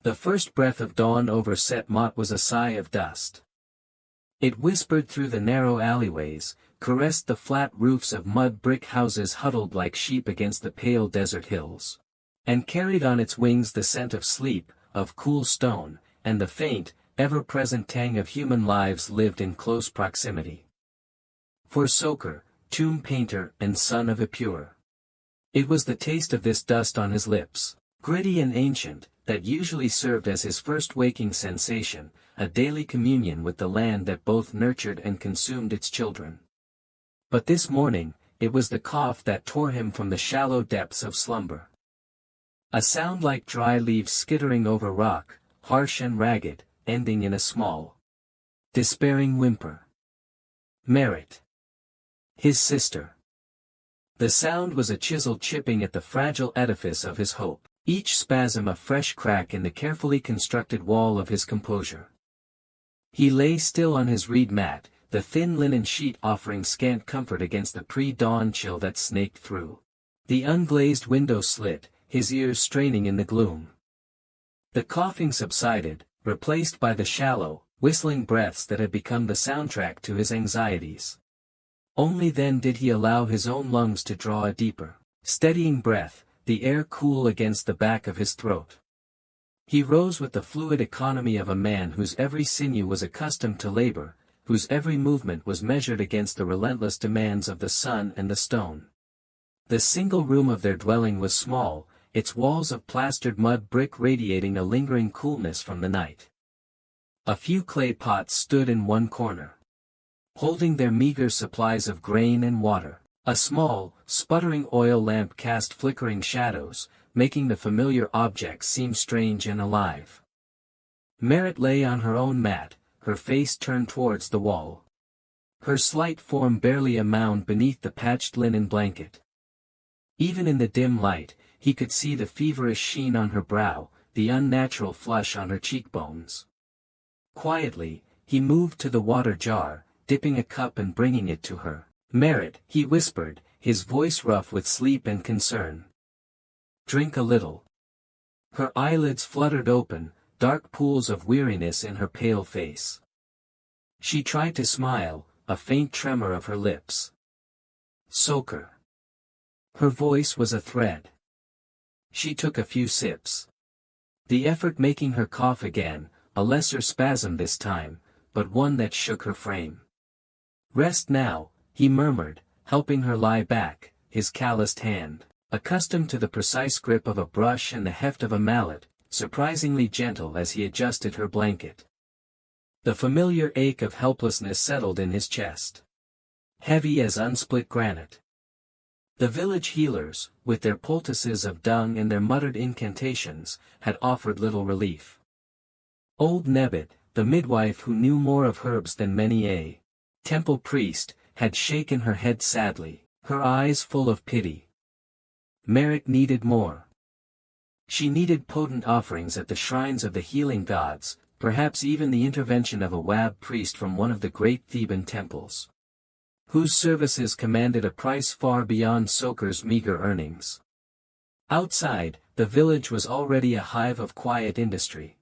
The first breath of dawn over Set Mott was a sigh of dust. It whispered through the narrow alleyways, caressed the flat roofs of mud brick houses huddled like sheep against the pale desert hills, and carried on its wings the scent of sleep, of cool stone, and the faint, ever-present tang of human lives lived in close proximity. For Soker, tomb painter and son of Epur, it was the taste of this dust on his lips, gritty and ancient, that usually served as his first waking sensation, a daily communion with the land that both nurtured and consumed its children. But this morning, it was the cough that tore him from the shallow depths of slumber. A sound like dry leaves skittering over rock, harsh and ragged, ending in a small, despairing whimper. Merit. His sister. The sound was a chisel chipping at the fragile edifice of his hope, each spasm a fresh crack in the carefully constructed wall of his composure. He lay still on his reed mat, the thin linen sheet offering scant comfort against the pre-dawn chill that snaked through the unglazed window slit, his ears straining in the gloom. The coughing subsided, replaced by the shallow, whistling breaths that had become the soundtrack to his anxieties. Only then did he allow his own lungs to draw a deeper, steadying breath, the air cool against the back of his throat. He rose with the fluid economy of a man whose every sinew was accustomed to labor, whose every movement was measured against the relentless demands of the sun and the stone. The single room of their dwelling was small, its walls of plastered mud brick radiating a lingering coolness from the night. A few clay pots stood in one corner, holding their meager supplies of grain and water. A small, sputtering oil lamp cast flickering shadows, making the familiar objects seem strange and alive. Merit lay on her own mat, her face turned towards the wall, her slight form barely a mound beneath the patched linen blanket. Even in the dim light, he could see the feverish sheen on her brow, the unnatural flush on her cheekbones. Quietly, he moved to the water jar, dipping a cup and bringing it to her. "Merit," he whispered, his voice rough with sleep and concern. "Drink a little." Her eyelids fluttered open, dark pools of weariness in her pale face. She tried to smile, a faint tremor of her lips. "Soker." Her voice was a thread. She took a few sips, the effort making her cough again, a lesser spasm this time, but one that shook her frame. "Rest now," he murmured, helping her lie back, his calloused hand, accustomed to the precise grip of a brush and the heft of a mallet, surprisingly gentle as he adjusted her blanket. The familiar ache of helplessness settled in his chest, heavy as unsplit granite. The village healers, with their poultices of dung and their muttered incantations, had offered little relief. Old Nebbit, the midwife who knew more of herbs than many a temple priest, had shaken her head sadly, her eyes full of pity. Merit needed more. She needed potent offerings at the shrines of the healing gods, perhaps even the intervention of a Wab priest from one of the great Theban temples, whose services commanded a price far beyond Soker's meager earnings. Outside, the village was already a hive of quiet industry.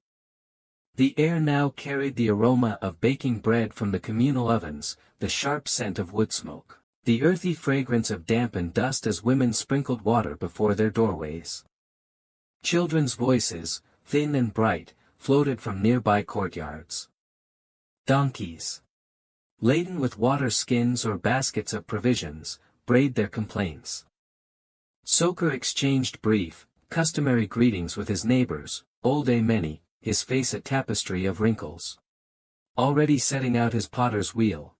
The air now carried the aroma of baking bread from the communal ovens, the sharp scent of wood smoke, the earthy fragrance of damp and dust as women sprinkled water before their doorways. Children's voices, thin and bright, floated from nearby courtyards. Donkeys, laden with water skins or baskets of provisions, brayed their complaints. Soker exchanged brief, customary greetings with his neighbors, old Ameni, his face a tapestry of wrinkles, already setting out his potter's wheel.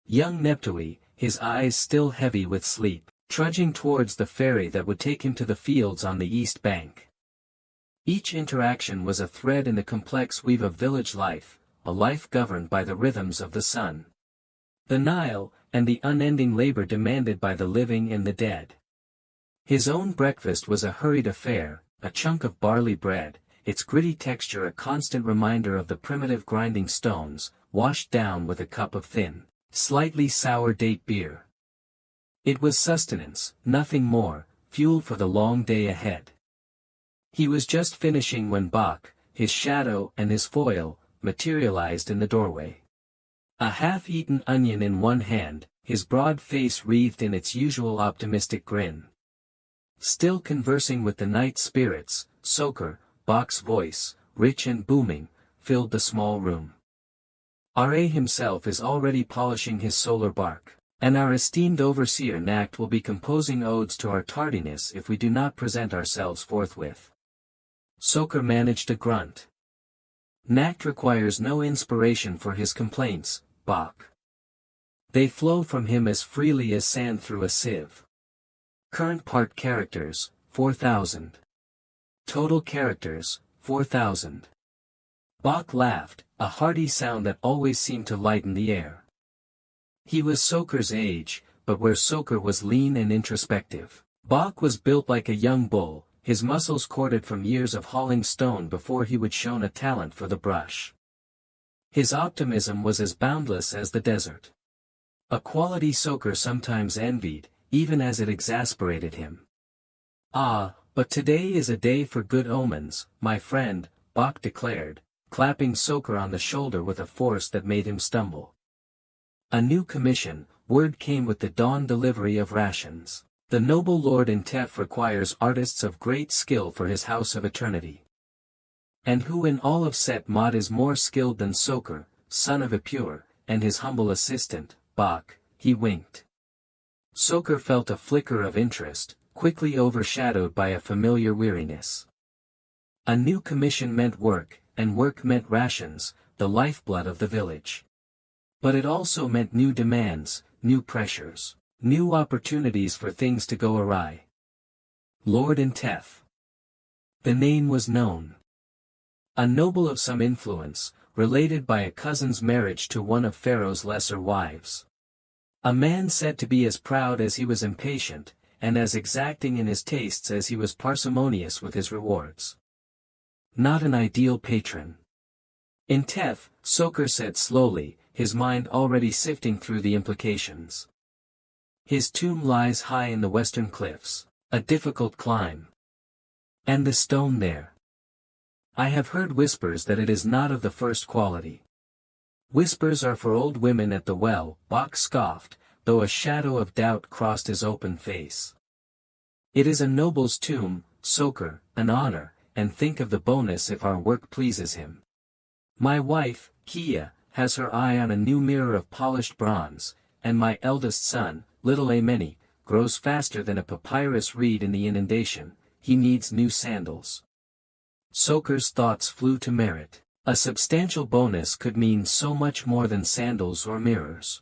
Young Neptui, his eyes still heavy with sleep, trudging towards the ferry that would take him to the fields on the east bank. Each interaction was a thread in the complex weave of village life, a life governed by the rhythms of the sun, the Nile, and the unending labor demanded by the living and the dead. His own breakfast was a hurried affair, a chunk of barley bread, its gritty texture a constant reminder of the primitive grinding stones, washed down with a cup of thin, slightly sour date beer. It was sustenance, nothing more, fuel for the long day ahead. He was just finishing when Bach, his shadow and his foil, materialized in the doorway. A half-eaten onion in one hand, his broad face wreathed in its usual optimistic grin. Still conversing with the night spirits, Soker, Bach's voice, rich and booming, filled the small room. R.A. himself is already polishing his solar bark, and our esteemed overseer Nacht will be composing odes to our tardiness if we do not present ourselves forthwith. Soker managed a grunt. Nacht requires no inspiration for his complaints, Bach. They flow from him as freely as sand through a sieve. Current part characters, 4,000. Total characters, 4,000. Bach laughed, a hearty sound that always seemed to lighten the air. He was Soker's age, but where Soker was lean and introspective, Bach was built like a young bull, his muscles corded from years of hauling stone before he would shown a talent for the brush. His optimism was as boundless as the desert. A quality Soker sometimes envied, even as it exasperated him. "Ah, but today is a day for good omens, my friend," Bach declared, clapping Soker on the shoulder with a force that made him stumble. A new commission, word came with the dawn delivery of rations. The noble lord in Tef requires artists of great skill for his house of eternity. And who in all of Set Mot is more skilled than Soker, son of Epure, and his humble assistant, Bach, he winked. Soker felt a flicker of interest, quickly overshadowed by a familiar weariness. A new commission meant work, and work meant rations, the lifeblood of the village. But it also meant new demands, new pressures, new opportunities for things to go awry. Lord in Tef. The name was known. A noble of some influence, related by a cousin's marriage to one of Pharaoh's lesser wives. A man said to be as proud as he was impatient, and as exacting in his tastes as he was parsimonious with his rewards. Not an ideal patron. In Tef, Soker said slowly, his mind already sifting through the implications. His tomb lies high in the western cliffs, a difficult climb. And the stone there. I have heard whispers that it is not of the first quality. Whispers are for old women at the well, Bach scoffed, though a shadow of doubt crossed his open face. It is a noble's tomb, Soker, an honor, and think of the bonus if our work pleases him. My wife, Kia, has her eye on a new mirror of polished bronze, and my eldest son, little Ameni, grows faster than a papyrus reed in the inundation, he needs new sandals. Soker's thoughts flew to merit. A substantial bonus could mean so much more than sandals or mirrors.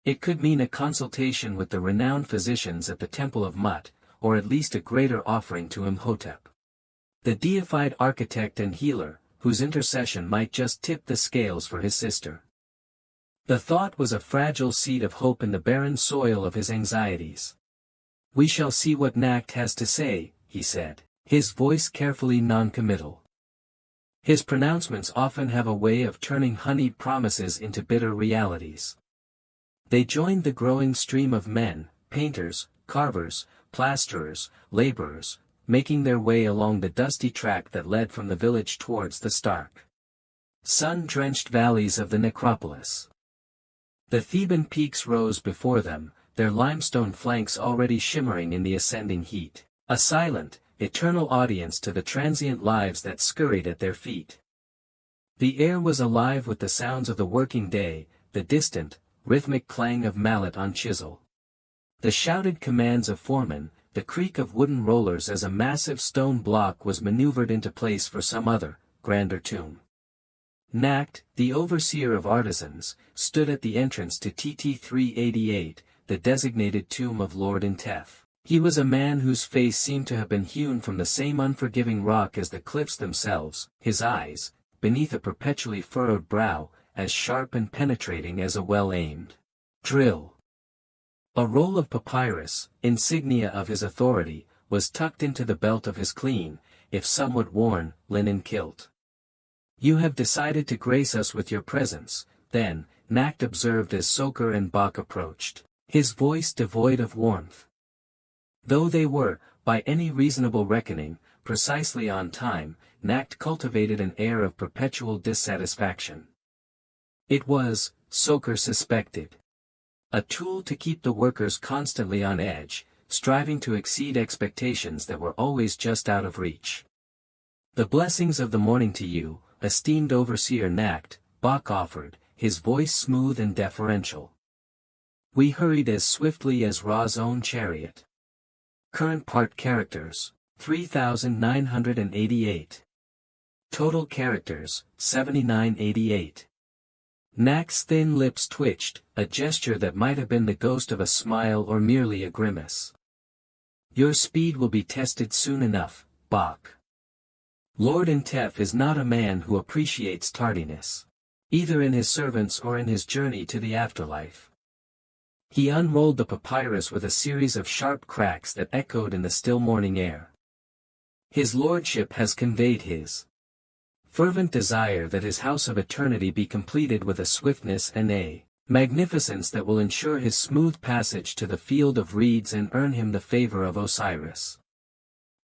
It could mean a consultation with the renowned physicians at the Temple of Mut, or at least a greater offering to Imhotep. The deified architect and healer, whose intercession might just tip the scales for his sister. The thought was a fragile seed of hope in the barren soil of his anxieties. "We shall see what Nacht has to say," he said, his voice carefully non-committal. His pronouncements often have a way of turning honeyed promises into bitter realities. They joined the growing stream of men, painters, carvers, plasterers, laborers, making their way along the dusty track that led from the village towards the stark, sun-drenched valleys of the necropolis. The Theban peaks rose before them, their limestone flanks already shimmering in the ascending heat, a silent, eternal audience to the transient lives that scurried at their feet. The air was alive with the sounds of the working day, the distant, rhythmic clang of mallet on chisel. The shouted commands of foremen, the creak of wooden rollers as a massive stone block was maneuvered into place for some other, grander tomb. Nacht, the overseer of artisans, stood at the entrance to TT 388, the designated tomb of Lord in Tef. He was a man whose face seemed to have been hewn from the same unforgiving rock as the cliffs themselves, his eyes, beneath a perpetually furrowed brow, as sharp and penetrating as a well-aimed drill. A roll of papyrus, insignia of his authority, was tucked into the belt of his clean, if somewhat worn, linen kilt. "You have decided to grace us with your presence, then," Nacht observed as Soker and Bach approached, his voice devoid of warmth. Though they were, by any reasonable reckoning, precisely on time, Nacht cultivated an air of perpetual dissatisfaction. It was, Soker suspected, a tool to keep the workers constantly on edge, striving to exceed expectations that were always just out of reach. "The blessings of the morning to you, esteemed overseer Nacht," Bach offered, his voice smooth and deferential. We hurried as swiftly as Ra's own chariot. Current part characters, 3,988. Total characters, 7988. Nacht's thin lips twitched, a gesture that might have been the ghost of a smile or merely a grimace. "Your speed will be tested soon enough, Bach. Lord Intef is not a man who appreciates tardiness, either in his servants or in his journey to the afterlife." He unrolled the papyrus with a series of sharp cracks that echoed in the still morning air. "His lordship has conveyed his fervent desire that his house of eternity be completed with a swiftness and a magnificence that will ensure his smooth passage to the field of reeds and earn him the favor of Osiris."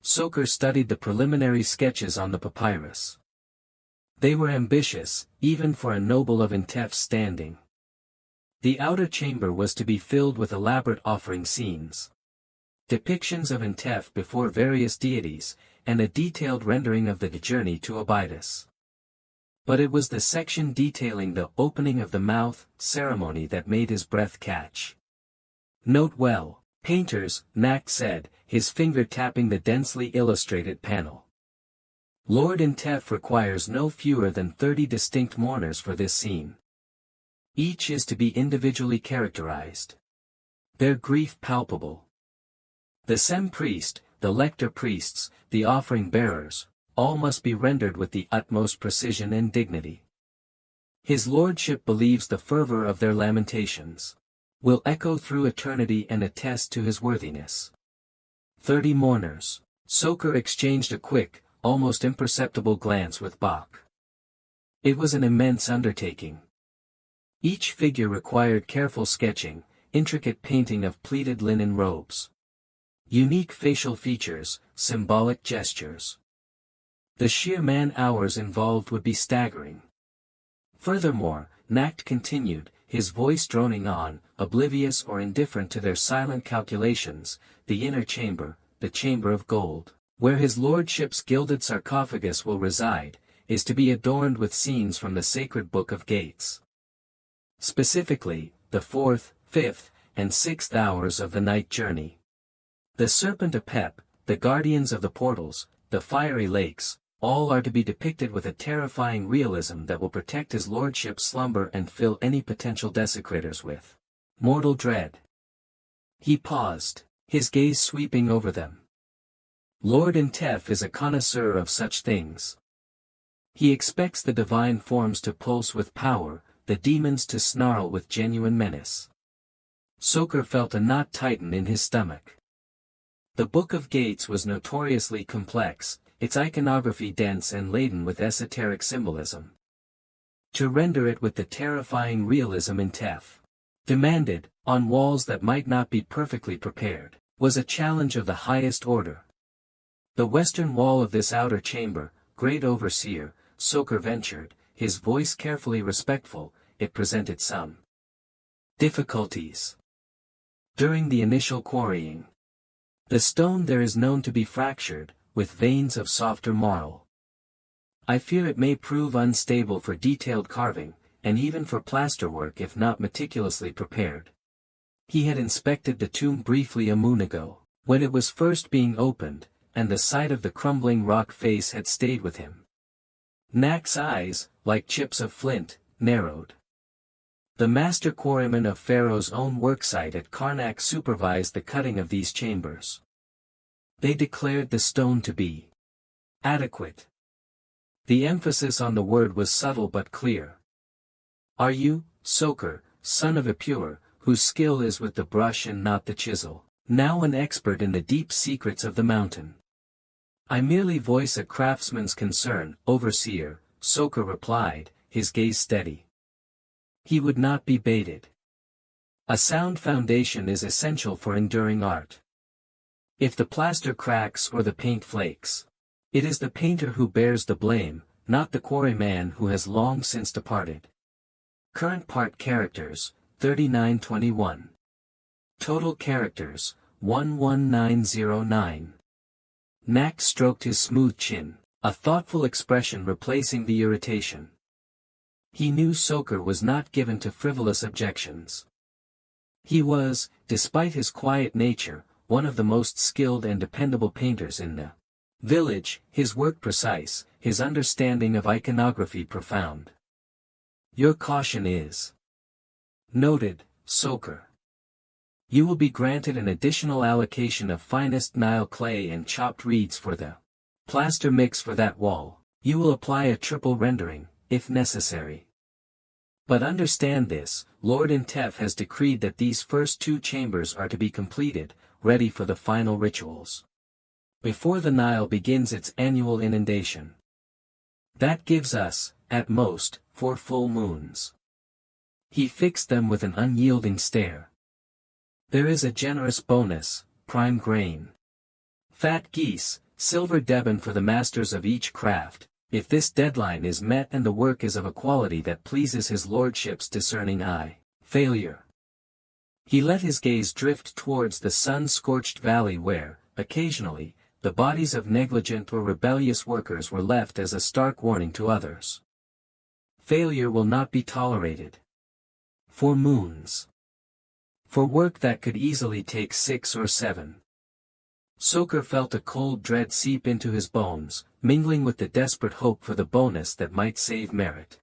Soker studied the preliminary sketches on the papyrus. They were ambitious, even for a noble of Intef's standing. The outer chamber was to be filled with elaborate offering scenes, depictions of Intef before various deities, and a detailed rendering of the journey to Abydos. But it was the section detailing the opening of the mouth ceremony that made his breath catch. "Note well, painters," Nacht said, his finger tapping the densely illustrated panel. "Lord Intef requires no fewer than 30 distinct mourners for this scene. Each is to be individually characterized, their grief palpable. The sem-priest, the lector-priests, the offering-bearers, all must be rendered with the utmost precision and dignity. His lordship believes the fervor of their lamentations will echo through eternity and attest to his worthiness." 30 mourners. Soker exchanged a quick, almost imperceptible glance with Bach. It was an immense undertaking. Each figure required careful sketching, intricate painting of pleated linen robes, unique facial features, symbolic gestures. The sheer man-hours involved would be staggering. Furthermore, Nacht continued, his voice droning on, oblivious or indifferent to their silent calculations, "The inner chamber, the chamber of gold, where his lordship's gilded sarcophagus will reside, is to be adorned with scenes from the sacred Book of Gates. Specifically, the 4th, 5th, and 6th hours of the night journey. The serpent Apep, the guardians of the portals, the fiery lakes, all are to be depicted with a terrifying realism that will protect his lordship's slumber and fill any potential desecrators with mortal dread." He paused, his gaze sweeping over them. "Lord Intef is a connoisseur of such things. He expects the divine forms to pulse with power, the demons to snarl with genuine menace." Soker felt a knot tighten in his stomach. The Book of Gates was notoriously complex, its iconography dense and laden with esoteric symbolism. To render it with the terrifying realism Intef demanded, on walls that might not be perfectly prepared, was a challenge of the highest order. "The western wall of this outer chamber, great overseer," Soker ventured, his voice carefully respectful, "it presented some difficulties during the initial quarrying. The stone there is known to be fractured, with veins of softer marl. I fear it may prove unstable for detailed carving, and even for plasterwork if not meticulously prepared." He had inspected the tomb briefly a moon ago, when it was first being opened, and the sight of the crumbling rock face had stayed with him. Nacht's eyes, like chips of flint, narrowed. The master quarryman of Pharaoh's own worksite at Karnak supervised the cutting of these chambers. They declared the stone to be adequate. The emphasis on the word was subtle but clear. "Are you, Soker, son of Epur, whose skill is with the brush and not the chisel, now an expert in the deep secrets of the mountain?" "I merely voice a craftsman's concern, overseer," Soker replied, his gaze steady. He would not be baited. A sound foundation is essential for enduring art. If the plaster cracks or the paint flakes, It is the painter who bears the blame, not the quarryman who has long since departed. Current part characters, 3921. Total characters, 11909. Knack stroked his smooth chin, a thoughtful expression replacing the irritation. He knew Soker was not given to frivolous objections. He was, despite his quiet nature, one of the most skilled and dependable painters in the village, his work precise, his understanding of iconography profound. Your caution is noted, Soker. You will be granted an additional allocation of finest Nile clay and chopped reeds for the plaster mix for that wall. You will apply a triple rendering, if necessary. But understand this, Lord Intef has decreed that these first 2 chambers are to be completed, ready for the final rituals, before the Nile begins its annual inundation. That gives us, at most, 4 full moons. He fixed them with an unyielding stare. There is a generous bonus, prime grain. Fat geese, silver deben for the masters of each craft, if this deadline is met and the work is of a quality that pleases his lordship's discerning eye. Failure. He let his gaze drift towards the sun-scorched valley where, occasionally, the bodies of negligent or rebellious workers were left as a stark warning to others. Failure will not be tolerated. 4 moons. For work that could easily take 6 or 7. Soker felt a cold dread seep into his bones, mingling with the desperate hope for the bonus that might save merit.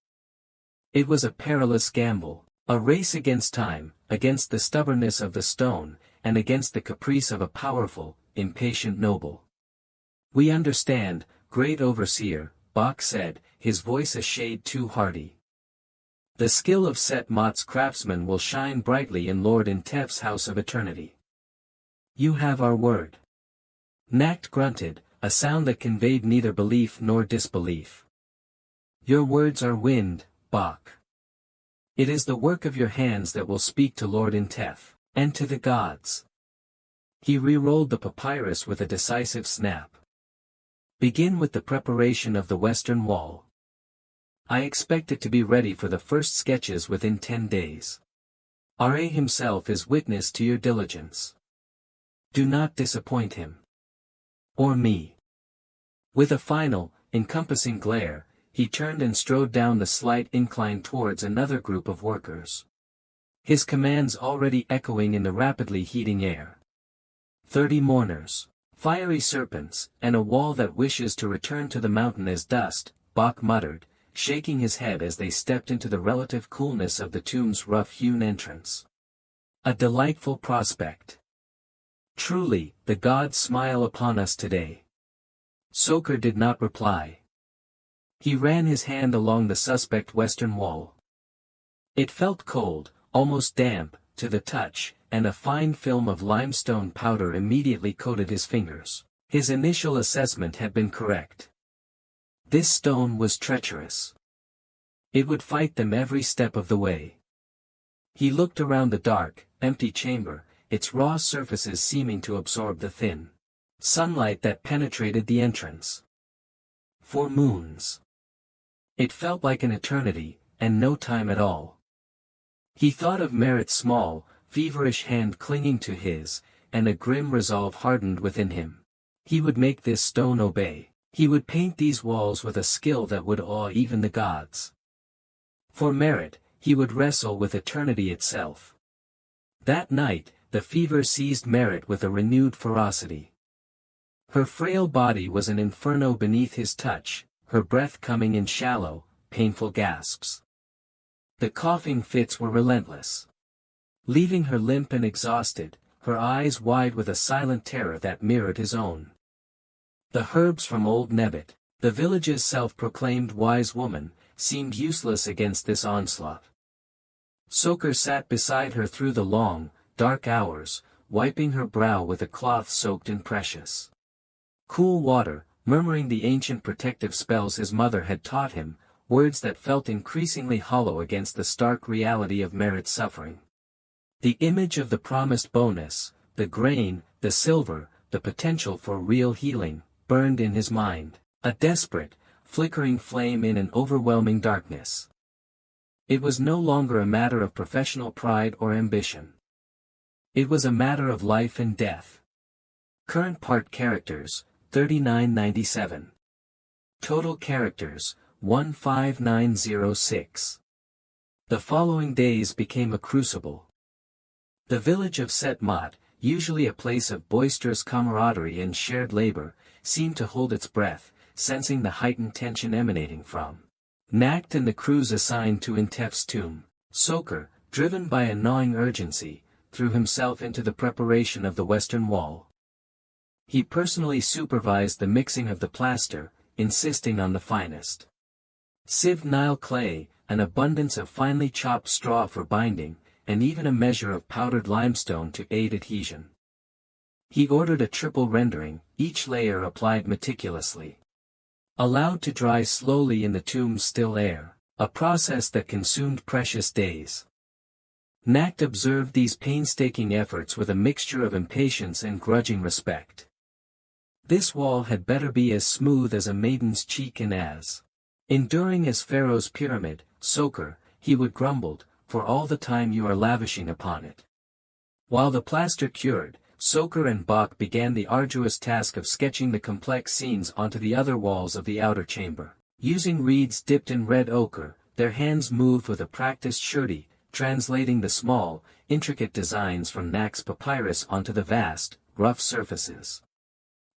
It was a perilous gamble, a race against time, against the stubbornness of the stone, and against the caprice of a powerful, impatient noble. We understand, great overseer, Bach said, his voice a shade too hearty. The skill of Set Mot's craftsman will shine brightly in Lord Intef's house of eternity. You have our word. Nacht grunted, a sound that conveyed neither belief nor disbelief. Your words are wind, Bach. It is the work of your hands that will speak to Lord Intef, and to the gods. He re-rolled the papyrus with a decisive snap. Begin with the preparation of the western wall. I expect it to be ready for the first sketches within 10 days. Ra himself is witness to your diligence. Do not disappoint him. Or me. With a final, encompassing glare, he turned and strode down the slight incline towards another group of workers. His commands already echoing in the rapidly heating air. 30 mourners, fiery serpents, and a wall that wishes to return to the mountain as dust, Bach muttered, shaking his head as they stepped into the relative coolness of the tomb's rough-hewn entrance. A delightful prospect. Truly, the gods smile upon us today. Soker did not reply. He ran his hand along the suspect western wall. It felt cold, almost damp, to the touch, and a fine film of limestone powder immediately coated his fingers. His initial assessment had been correct. This stone was treacherous. It would fight them every step of the way. He looked around the dark, empty chamber, its raw surfaces seeming to absorb the thin sunlight that penetrated the entrance. 4 moons. It felt like an eternity, and no time at all. He thought of Merritt's small, feverish hand clinging to his, and a grim resolve hardened within him. He would make this stone obey. He would paint these walls with a skill that would awe even the gods. For Merritt, he would wrestle with eternity itself. That night, the fever seized Merritt with a renewed ferocity. Her frail body was an inferno beneath his touch, her breath coming in shallow, painful gasps. The coughing fits were relentless. Leaving her limp and exhausted, her eyes wide with a silent terror that mirrored his own. The herbs from old Nebbit, the village's self-proclaimed wise woman, seemed useless against this onslaught. Soker sat beside her through the long, dark hours, wiping her brow with a cloth soaked in precious cool water, murmuring the ancient protective spells his mother had taught him, words that felt increasingly hollow against the stark reality of Merritt's suffering. The image of the promised bonus, the grain, the silver, the potential for real healing, burned in his mind, a desperate, flickering flame in an overwhelming darkness. It was no longer a matter of professional pride or ambition. It was a matter of life and death. Current part characters, 3997. Total characters, 15906. The following days became a crucible. The village of Set Mot, usually a place of boisterous camaraderie and shared labor, seemed to hold its breath, sensing the heightened tension emanating from Nacht and the crews assigned to Intef's tomb. Soker, driven by a gnawing urgency, threw himself into the preparation of the western wall. He personally supervised the mixing of the plaster, insisting on the finest sieved Nile clay, an abundance of finely chopped straw for binding, and even a measure of powdered limestone to aid adhesion. He ordered a triple rendering, each layer applied meticulously, allowed to dry slowly in the tomb's still air, a process that consumed precious days. Nacht observed these painstaking efforts with a mixture of impatience and grudging respect. This wall had better be as smooth as a maiden's cheek and as enduring as Pharaoh's pyramid, Soker, he would grumbled, for all the time you are lavishing upon it. While the plaster cured, Soker and Bach began the arduous task of sketching the complex scenes onto the other walls of the outer chamber. Using reeds dipped in red ochre, their hands moved with a practiced surety, translating the small, intricate designs from Nacht's papyrus onto the vast, rough surfaces.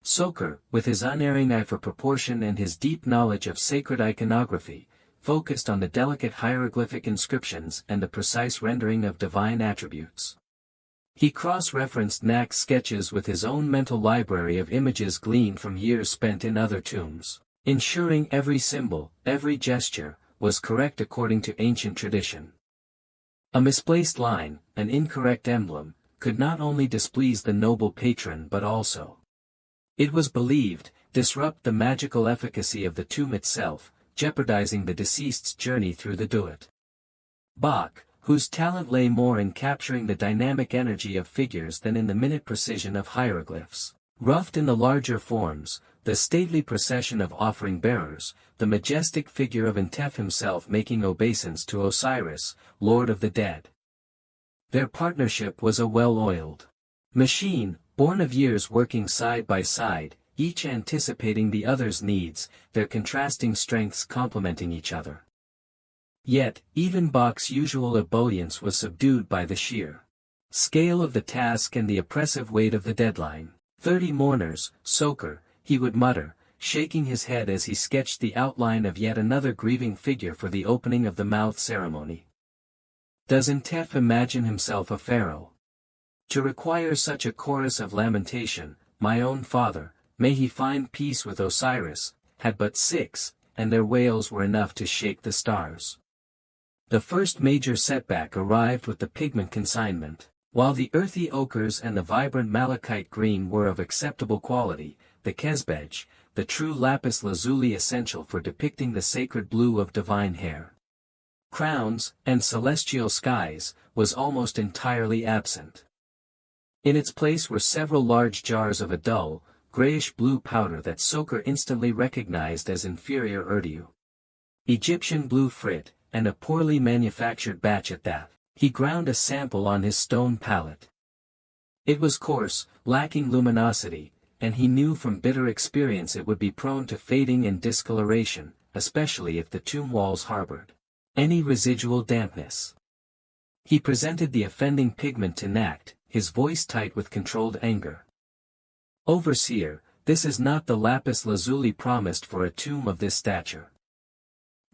Soker, with his unerring eye for proportion and his deep knowledge of sacred iconography, focused on the delicate hieroglyphic inscriptions and the precise rendering of divine attributes. He cross-referenced Nacht's sketches with his own mental library of images gleaned from years spent in other tombs, ensuring every symbol, every gesture, was correct according to ancient tradition. A misplaced line, an incorrect emblem, could not only displease the noble patron but also, it was believed, disrupt the magical efficacy of the tomb itself, jeopardizing the deceased's journey through the duat. Bach, whose talent lay more in capturing the dynamic energy of figures than in the minute precision of hieroglyphs, roughed in the larger forms, the stately procession of offering-bearers, the majestic figure of Intef himself making obeisance to Osiris, Lord of the Dead. Their partnership was a well-oiled machine, born of years working side by side, each anticipating the other's needs, their contrasting strengths complementing each other. Yet, even Bach's usual ebullience was subdued by the sheer scale of the task and the oppressive weight of the deadline. 30 mourners, Soker, he would mutter, shaking his head as he sketched the outline of yet another grieving figure for the opening of the mouth ceremony. Does Intef imagine himself a pharaoh? To require such a chorus of lamentation, my own father, may he find peace with Osiris, had but 6, and their wails were enough to shake the stars. The first major setback arrived with the pigment consignment. While the earthy ochres and the vibrant malachite green were of acceptable quality, the kesbej, the true lapis lazuli essential for depicting the sacred blue of divine hair, crowns, and celestial skies, was almost entirely absent. In its place were several large jars of a dull, grayish-blue powder that Soker instantly recognized as inferior Urdu. Egyptian blue frit, and a poorly manufactured batch at that. He ground a sample on his stone palette. It was coarse, lacking luminosity, and he knew from bitter experience it would be prone to fading and discoloration, especially if the tomb walls harbored any residual dampness. He presented the offending pigment to Nacht, his voice tight with controlled anger. Overseer, this is not the lapis lazuli promised for a tomb of this stature.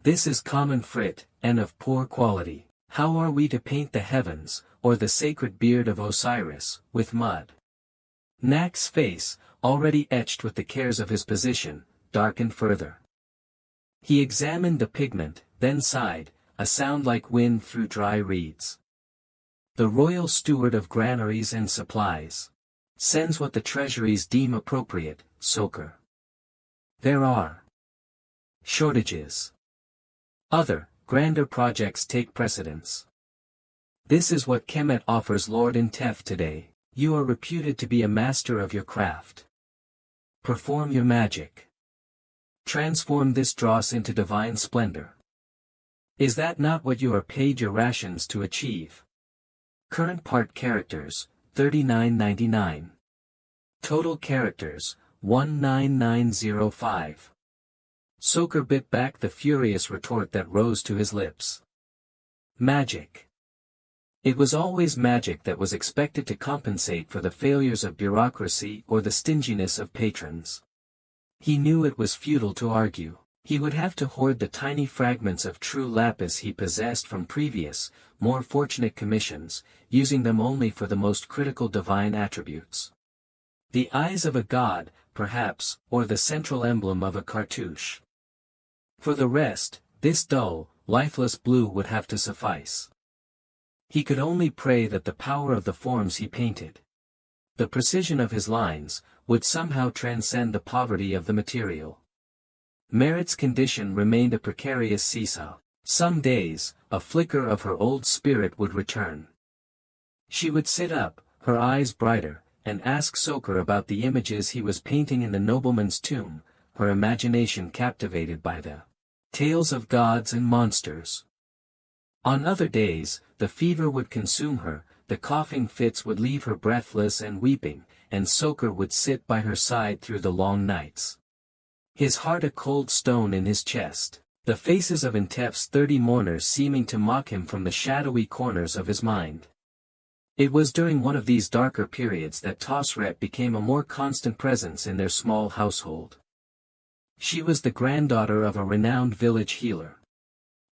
This is common frit, and of poor quality. How are we to paint the heavens, or the sacred beard of Osiris, with mud? Nacht's face, already etched with the cares of his position, darkened further. He examined the pigment, then sighed, a sound like wind through dry reeds. The royal steward of granaries and supplies sends what the treasuries deem appropriate, Soker. There are shortages. Other, grander projects take precedence. This is what Kemet offers Lord Intef today. You are reputed to be a master of your craft. Perform your magic. Transform this dross into divine splendor. Is that not what you are paid your rations to achieve? Current part characters, 39.99. Total characters, 19905. Soaker bit back the furious retort that rose to his lips. Magic. It was always magic that was expected to compensate for the failures of bureaucracy or the stinginess of patrons. He knew it was futile to argue. He would have to hoard the tiny fragments of true lapis he possessed from previous, more fortunate commissions, using them only for the most critical divine attributes. The eyes of a god, perhaps, or the central emblem of a cartouche. For the rest, this dull, lifeless blue would have to suffice. He could only pray that the power of the forms he painted, the precision of his lines, would somehow transcend the poverty of the material. Merit's condition remained a precarious seesaw. Some days, a flicker of her old spirit would return. She would sit up, her eyes brighter, and ask Soaker about the images he was painting in the nobleman's tomb, her imagination captivated by the tales of gods and monsters. On other days, the fever would consume her, the coughing fits would leave her breathless and weeping, and Soaker would sit by her side through the long nights. His heart a cold stone in his chest, the faces of Intef's 30 mourners seeming to mock him from the shadowy corners of his mind. It was during one of these darker periods that Tosret became a more constant presence in their small household. She was the granddaughter of a renowned village healer.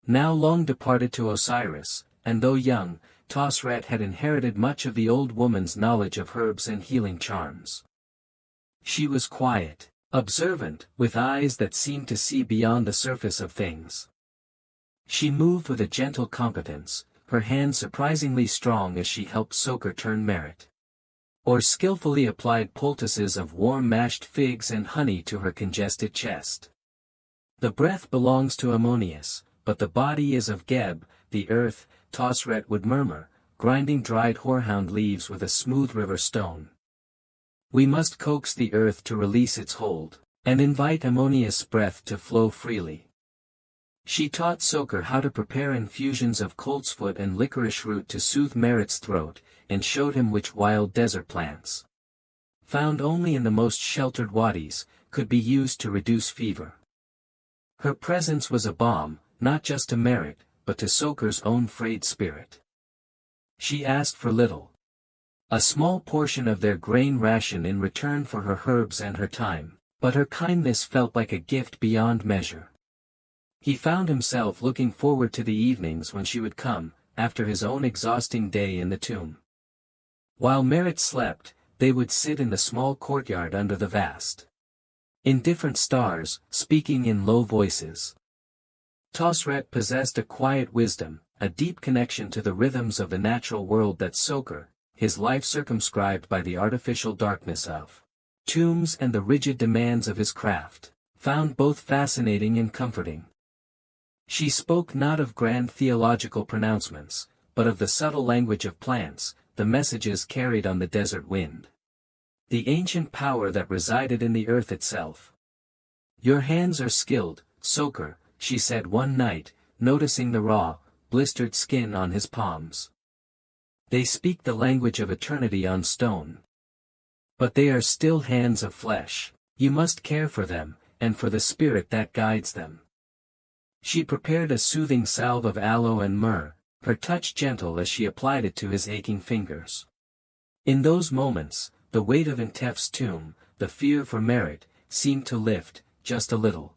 Now long departed to Osiris, and though young, Tosret had inherited much of the old woman's knowledge of herbs and healing charms. She was quiet, observant, with eyes that seemed to see beyond the surface of things. She moved with a gentle competence, her hand surprisingly strong as she helped Soaker turn merit, or skillfully applied poultices of warm mashed figs and honey to her congested chest. The breath belongs to Ammonius, but the body is of Geb, the earth, Tosret would murmur, grinding dried horehound leaves with a smooth river stone. We must coax the earth to release its hold, and invite Ammonius' breath to flow freely. She taught Soaker how to prepare infusions of coltsfoot and licorice root to soothe Merit's throat, and showed him which wild desert plants, found only in the most sheltered wadis, could be used to reduce fever. Her presence was a balm, not just to Merit, but to Soaker's own frayed spirit. She asked for little. A small portion of their grain ration in return for her herbs and her time, but her kindness felt like a gift beyond measure. He found himself looking forward to the evenings when she would come, after his own exhausting day in the tomb. While Merit slept, they would sit in the small courtyard under the vast, indifferent stars, speaking in low voices. Tosret possessed a quiet wisdom, a deep connection to the rhythms of the natural world that Soaker, his life circumscribed by the artificial darkness of tombs and the rigid demands of his craft, found both fascinating and comforting. She spoke not of grand theological pronouncements, but of the subtle language of plants, the messages carried on the desert wind, the ancient power that resided in the earth itself. Your hands are skilled, Soaker, she said one night, noticing the raw, blistered skin on his palms. They speak the language of eternity on stone. But they are still hands of flesh. You must care for them, and for the spirit that guides them. She prepared a soothing salve of aloe and myrrh, her touch gentle as she applied it to his aching fingers. In those moments, the weight of Intef's tomb, the fear for Merit, seemed to lift, just a little.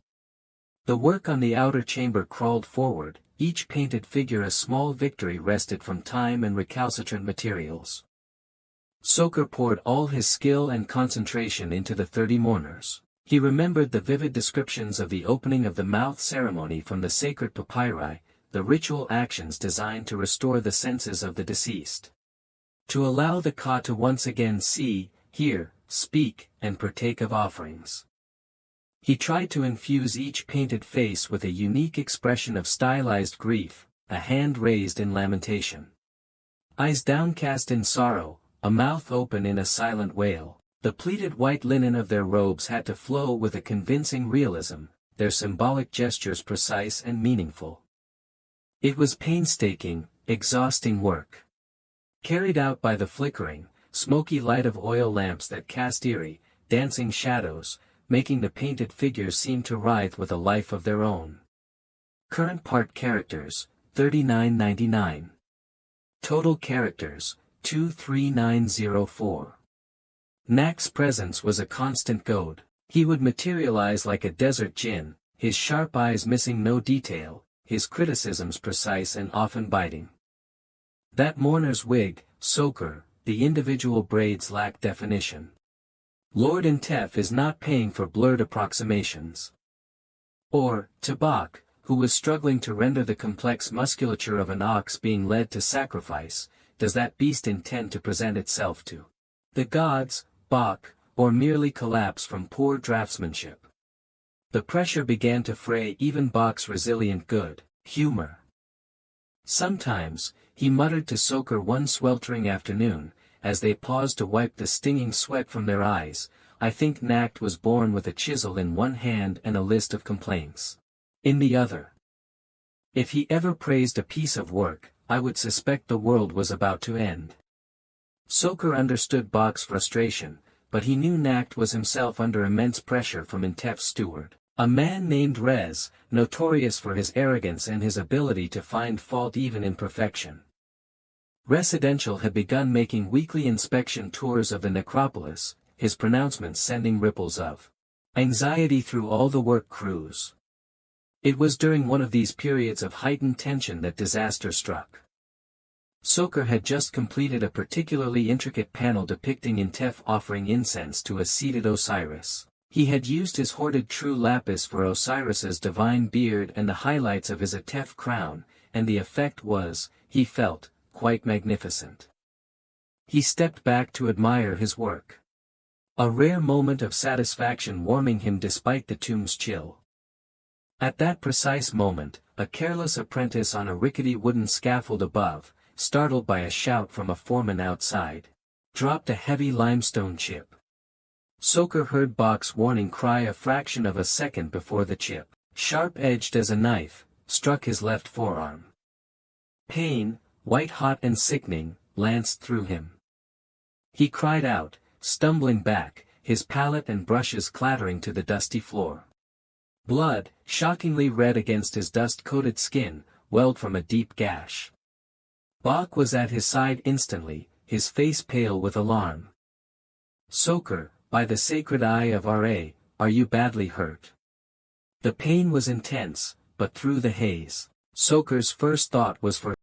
The work on the outer chamber crawled forward, each painted figure a small victory wrested from time and recalcitrant materials. Soaker poured all his skill and concentration into the 30 mourners. He remembered the vivid descriptions of the opening of the mouth ceremony from the sacred papyri, the ritual actions designed to restore the senses of the deceased, to allow the Ka to once again see, hear, speak, and partake of offerings. He tried to infuse each painted face with a unique expression of stylized grief, a hand raised in lamentation, eyes downcast in sorrow, a mouth open in a silent wail. The pleated white linen of their robes had to flow with a convincing realism, their symbolic gestures precise and meaningful. It was painstaking, exhausting work. Carried out by the flickering, smoky light of oil lamps that cast eerie, dancing shadows, making the painted figures seem to writhe with a life of their own. Current part characters, 39.99. Total characters, 23904. Knack's presence was a constant goad. He would materialize like a desert djinn, his sharp eyes missing no detail, his criticisms precise and often biting. That mourner's wig, Soker, the individual braids lack definition. Lord Intef is not paying for blurred approximations. Or, to Bach, who was struggling to render the complex musculature of an ox being led to sacrifice, does that beast intend to present itself to the gods, Bach, or merely collapse from poor draftsmanship? The pressure began to fray even Bach's resilient good humor. Sometimes, he muttered to Soker one sweltering afternoon, as they paused to wipe the stinging sweat from their eyes, "I think Knack was born with a chisel in one hand and a list of complaints in the other. If he ever praised a piece of work, I would suspect the world was about to end." Soker understood Bach's frustration, but he knew Knack was himself under immense pressure from Intef's steward, a man named Rez, notorious for his arrogance and his ability to find fault even in perfection. Residential had begun making weekly inspection tours of the necropolis, his pronouncements sending ripples of anxiety through all the work crews. It was during one of these periods of heightened tension that disaster struck. Soker had just completed a particularly intricate panel depicting Intef offering incense to a seated Osiris. He had used his hoarded true lapis for Osiris's divine beard and the highlights of his Intef crown, and the effect was, he felt, quite magnificent. He stepped back to admire his work. A rare moment of satisfaction warming him despite the tomb's chill. At that precise moment, a careless apprentice on a rickety wooden scaffold above, startled by a shout from a foreman outside, dropped a heavy limestone chip. Soker heard Bach's warning cry a fraction of a second before the chip, sharp-edged as a knife, struck his left forearm. Pain, white-hot and sickening, lanced through him. He cried out, stumbling back, his palette and brushes clattering to the dusty floor. Blood, shockingly red against his dust-coated skin, welled from a deep gash. Bach was at his side instantly, his face pale with alarm. "Soker, by the sacred eye of Ra, are you badly hurt?" The pain was intense, but through the haze, Soker's first thought was for